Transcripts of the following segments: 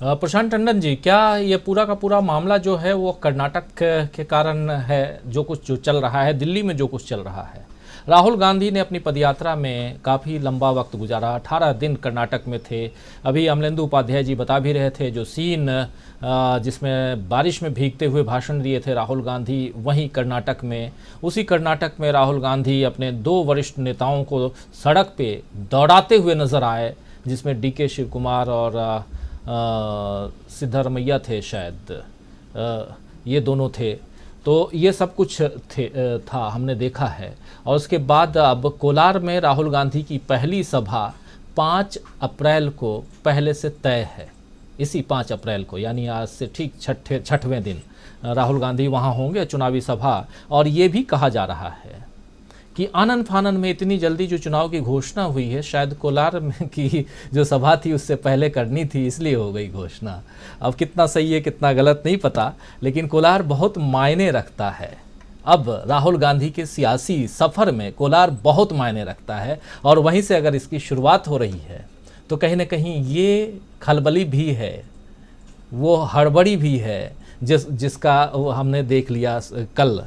प्रशांत टंडन जी, क्या ये पूरा का पूरा मामला जो है वो कर्नाटक के कारण है? जो कुछ जो चल रहा है दिल्ली में, जो कुछ चल रहा है, राहुल गांधी ने अपनी पदयात्रा में काफ़ी लंबा वक्त गुजारा, 18 दिन कर्नाटक में थे। अभी अमलेंदु उपाध्याय जी बता भी रहे थे जो सीन जिसमें बारिश में भीगते हुए भाषण दिए थे राहुल गांधी, वहीं कर्नाटक में, उसी कर्नाटक में राहुल गांधी अपने दो वरिष्ठ नेताओं को सड़क पे दौड़ाते हुए नजर आए, जिसमें डीके शिव कुमार और सिद्धारमैया थे शायद, ये दोनों थे। तो ये सब कुछ था, हमने देखा है। और उसके बाद अब कोलार में राहुल गांधी की पहली सभा 5 अप्रैल को पहले से तय है। इसी 5 अप्रैल को, यानी आज से ठीक छठवें दिन राहुल गांधी वहाँ होंगे, चुनावी सभा। और ये भी कहा जा रहा है कि आनन फानन में इतनी जल्दी जो चुनाव की घोषणा हुई है, शायद कोलार में की जो सभा थी उससे पहले करनी थी, इसलिए हो गई घोषणा। अब कितना सही है कितना गलत नहीं पता, लेकिन कोलार बहुत मायने रखता है। अब राहुल गांधी के सियासी सफ़र में कोलार बहुत मायने रखता है, और वहीं से अगर इसकी शुरुआत हो रही है तो कहीं ना कहीं ये खलबली भी है, वो हड़बड़ी भी है, जिसका हमने देख लिया कल,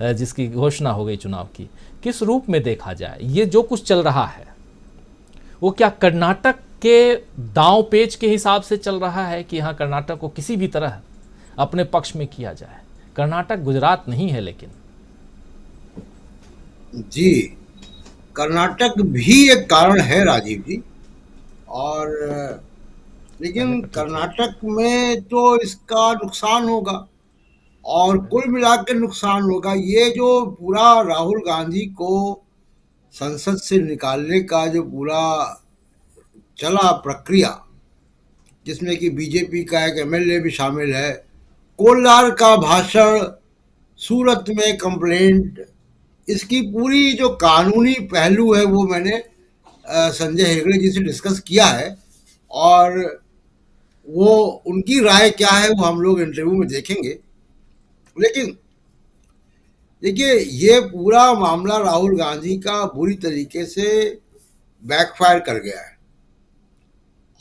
जिसकी घोषणा हो गई चुनाव की। किस रूप में देखा जाए ये जो कुछ चल रहा है, वो क्या कर्नाटक के दांव पेच के हिसाब से चल रहा है कि हाँ कर्नाटक को किसी भी तरह अपने पक्ष में किया जाए? कर्नाटक गुजरात नहीं है लेकिन। जी, कर्नाटक भी एक कारण है राजीव जी। और पहले लेकिन पर ठीक है। कर्नाटक में तो इसका नुकसान होगा, और कुल मिलाकर नुकसान होगा। ये जो पूरा राहुल गांधी को संसद से निकालने का जो पूरा चला प्रक्रिया, जिसमें कि बीजेपी का एक एमएलए भी शामिल है, कोलार का भाषण, सूरत में कंप्लेंट, इसकी पूरी जो कानूनी पहलू है वो मैंने संजय हेगड़े जी से डिस्कस किया है। और वो उनकी राय क्या है वो हम लोग इंटरव्यू में देखेंगे। लेकिन देखिए, ये पूरा मामला राहुल गांधी का बुरी तरीके से बैकफायर कर गया है।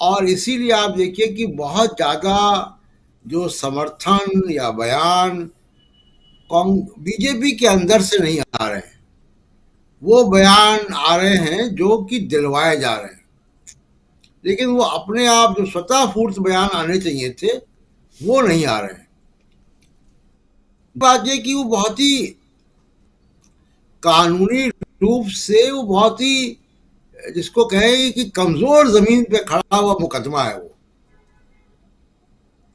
और इसीलिए आप देखिए कि बहुत ज़्यादा जो समर्थन या बयान बीजेपी के अंदर से नहीं आ रहे हैं, वो बयान आ रहे हैं जो कि दिलवाए जा रहे हैं। लेकिन वो अपने आप जो स्वतः स्फूर्त बयान आने चाहिए थे वो नहीं आ रहे हैं। बात ये कि वो बहुत ही कानूनी रूप से वो बहुत ही, जिसको कहें कि कमजोर जमीन पे खड़ा हुआ मुकदमा है वो।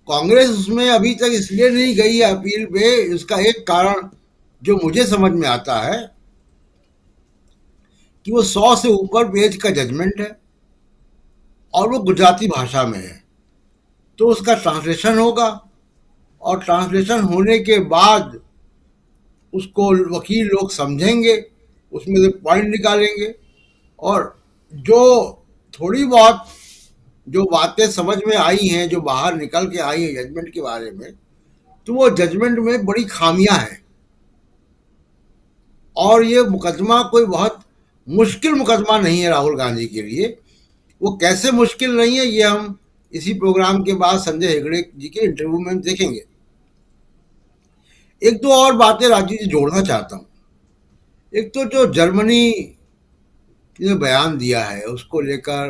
कांग्रेस उसमें अभी तक इसलिए नहीं गई है अपील पे, इसका एक कारण जो मुझे समझ में आता है कि वो 100 से ऊपर पेज का जजमेंट है और वो गुजराती भाषा में है। तो उसका ट्रांसलेशन होगा, और ट्रांसलेशन होने के बाद उसको वकील लोग समझेंगे, उसमें से पॉइंट निकालेंगे, और जो थोड़ी बहुत जो बातें समझ में आई हैं, जो बाहर निकल के आई हैं जजमेंट के बारे में, तो वो जजमेंट में बड़ी खामियां हैं। और ये मुकदमा कोई बहुत मुश्किल मुकदमा नहीं है राहुल गांधी के लिए। वो कैसे मुश्किल नहीं है ये हम इसी प्रोग्राम के बाद संजय हेगड़े जी के इंटरव्यू में देखेंगे। एक दो और बातें राजीव जी जोड़ना चाहता हूँ। एक तो जो जर्मनी ने बयान दिया है उसको लेकर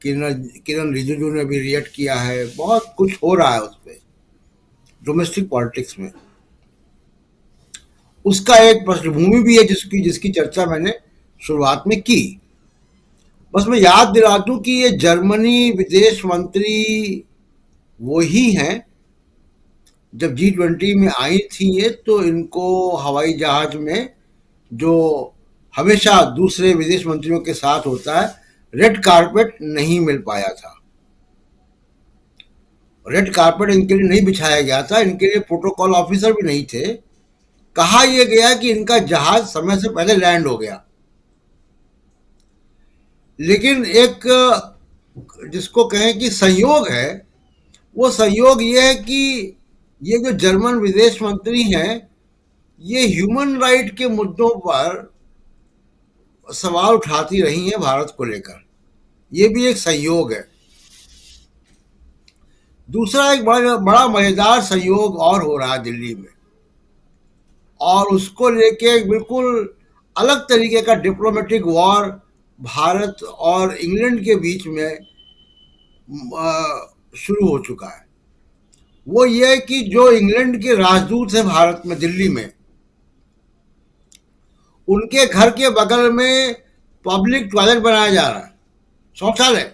किरण किरण रिजिजू ने भी रिएक्ट किया है। बहुत कुछ हो रहा है उस पर डोमेस्टिक पॉलिटिक्स में। उसका एक पृष्ठभूमि भी है जिसकी जिसकी चर्चा मैंने शुरुआत में की। बस मैं याद दिला दूं कि ये जर्मनी विदेश मंत्री वही हैं, जब G20 में आई थी ये, तो इनको हवाई जहाज में, जो हमेशा दूसरे विदेश मंत्रियों के साथ होता है, रेड कारपेट नहीं मिल पाया था। रेड कारपेट इनके लिए नहीं बिछाया गया था, इनके लिए प्रोटोकॉल ऑफिसर भी नहीं थे। कहा यह गया कि इनका जहाज समय से पहले लैंड हो गया। लेकिन एक, जिसको कहें कि संयोग है, वो संयोग ये है कि ये जो जर्मन विदेश मंत्री हैं, ये ह्यूमन राइट के मुद्दों पर सवाल उठाती रही हैं भारत को लेकर। ये भी एक संयोग है। दूसरा एक बड़ा बड़ा मजेदार संयोग और हो रहा है दिल्ली में, और उसको लेके एक बिल्कुल अलग तरीके का डिप्लोमेटिक वॉर भारत और इंग्लैंड के बीच में शुरू हो चुका है। वो ये कि जो इंग्लैंड के राजदूत हैं भारत में, दिल्ली में, उनके घर के बगल में पब्लिक टॉयलेट बनाया जा रहा है, शौचालय,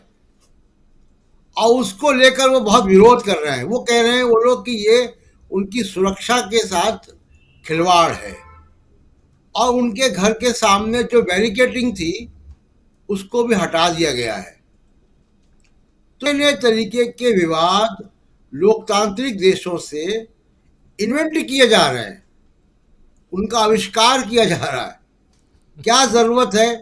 और उसको लेकर वो बहुत विरोध कर रहे हैं। वो कह रहे हैं वो लोग कि ये उनकी सुरक्षा के साथ खिलवाड़ है, और उनके घर के सामने जो बैरिकेडिंग थी उसको भी हटा दिया गया है। तो नए तरीके के विवाद लोकतांत्रिक देशों से इन्वेंट किए जा रहे हैं, उनका आविष्कार किया जा रहा है। क्या जरूरत है?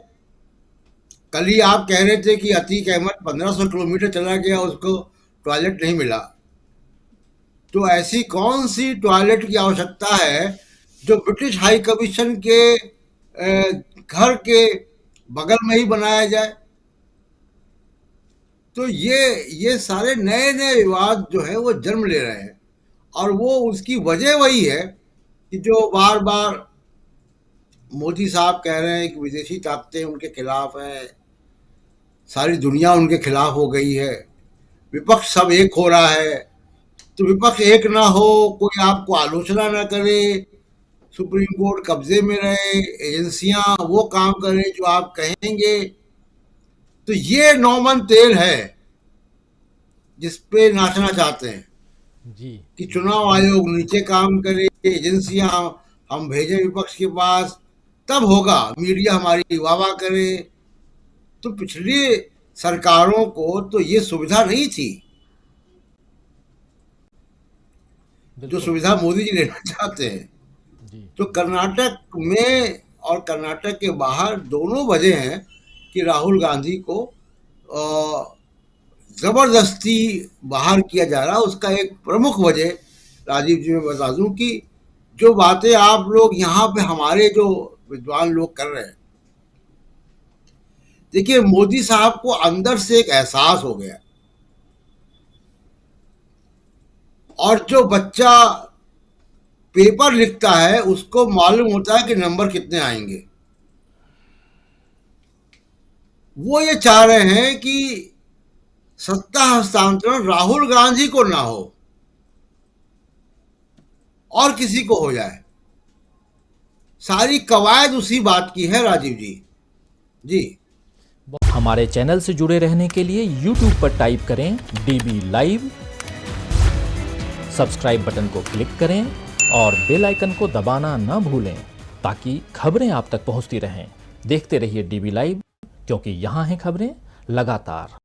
कल ही आप कह रहे थे कि अतीक अहमद 1500 किलोमीटर चला गया, उसको टॉयलेट नहीं मिला। तो ऐसी कौन सी टॉयलेट की आवश्यकता है जो ब्रिटिश हाई कमीशन के घर के बगल में ही बनाया जाए? तो ये सारे नए नए विवाद जो है वो जन्म ले रहे हैं, और वो उसकी वजह वही है कि जो बार बार मोदी साहब कह रहे हैं कि विदेशी ताकतें उनके खिलाफ हैं, सारी दुनिया उनके खिलाफ हो गई है, विपक्ष सब एक हो रहा है। तो विपक्ष एक ना हो, कोई आपको आलोचना ना करे, सुप्रीम कोर्ट कब्जे में रहे, एजेंसियां वो काम करें जो आप कहेंगे। तो ये नौमन तेल है जिस पे नाचना चाहते हैं जी कि चुनाव आयोग नीचे काम करे, एजेंसियां हम भेजें विपक्ष के पास, तब होगा, मीडिया हमारी वाह करे। तो पिछली सरकारों को तो ये सुविधा नहीं थी जो सुविधा मोदी जी लेना चाहते हैं। जी। तो कर्नाटक में और कर्नाटक के बाहर दोनों वजह हैं कि राहुल गांधी को जबरदस्ती बाहर किया जा रहा है। उसका एक प्रमुख वजह राजीव जी मैं बता दूं कि जो बातें आप लोग यहाँ पे हमारे जो विद्वान लोग कर रहे हैं, देखिए मोदी साहब को अंदर से एक एहसास हो गया, और जो बच्चा पेपर लिखता है उसको मालूम होता है कि नंबर कितने आएंगे। वो ये चाह रहे हैं कि सत्ता हस्तांतरण राहुल गांधी को ना हो और किसी को हो जाए। सारी कवायद उसी बात की है राजीव जी। जी, हमारे चैनल से जुड़े रहने के लिए YouTube पर टाइप करें DB लाइव, सब्सक्राइब बटन को क्लिक करें और बेल आइकन को दबाना न भूलें ताकि खबरें आप तक पहुंचती रहें। देखते रहिए DB लाइव, क्योंकि यहाँ हैं खबरें लगातार।